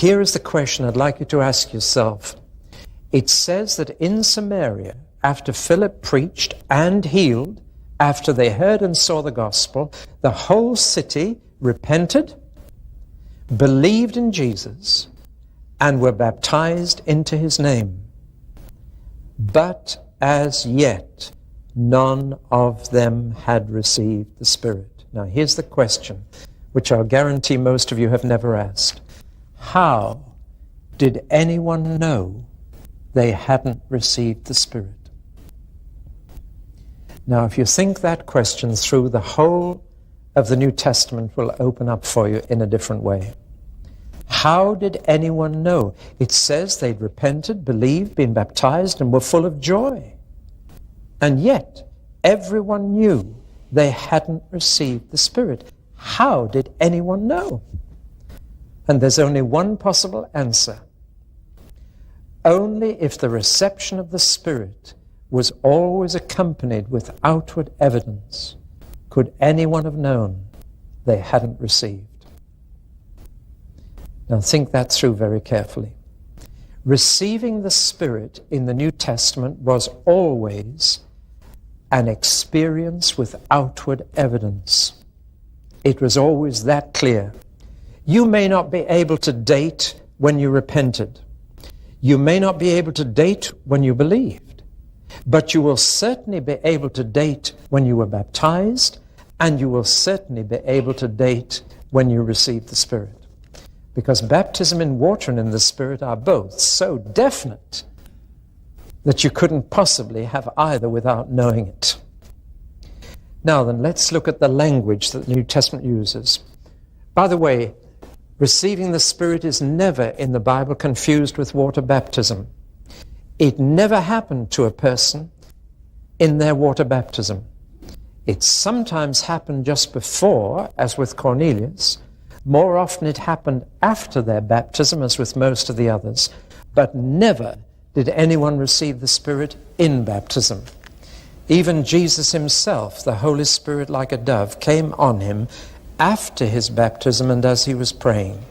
Here is the question I'd like you to ask yourself. It says that in Samaria, after Philip preached and healed, after they heard and saw the gospel, the whole city repented, believed in Jesus, and were baptized into his name. But as yet, none of them had received the Spirit. Now here's the question, which I'll guarantee most of you have never asked. How did anyone know they hadn't received the Spirit? Now, if you think that question through, the whole of the New Testament will open up for you in a different way. How did anyone know? It says they'd repented, believed, been baptized, and were full of joy. And yet, everyone knew they hadn't received the Spirit. How did anyone know? And there's only one possible answer. Only if the reception of the Spirit was always accompanied with outward evidence could anyone have known they hadn't received. Now think that through very carefully. Receiving the Spirit in the New Testament was always an experience with outward evidence. It was always that clear. You may not be able to date when you repented. You may not be able to date when you believed. But you will certainly be able to date when you were baptized, and you will certainly be able to date when you received the Spirit. Because baptism in water and in the Spirit are both so definite that you couldn't possibly have either without knowing it. Now then, let's look at the language that the New Testament uses. By the way, receiving the Spirit is never in the Bible confused with water baptism. It never happened to a person in their water baptism. It sometimes happened just before, as with Cornelius. More often it happened after their baptism, as with most of the others. But never did anyone receive the Spirit in baptism. Even Jesus himself, the Holy Spirit like a dove, came on him after his baptism and as he was praying.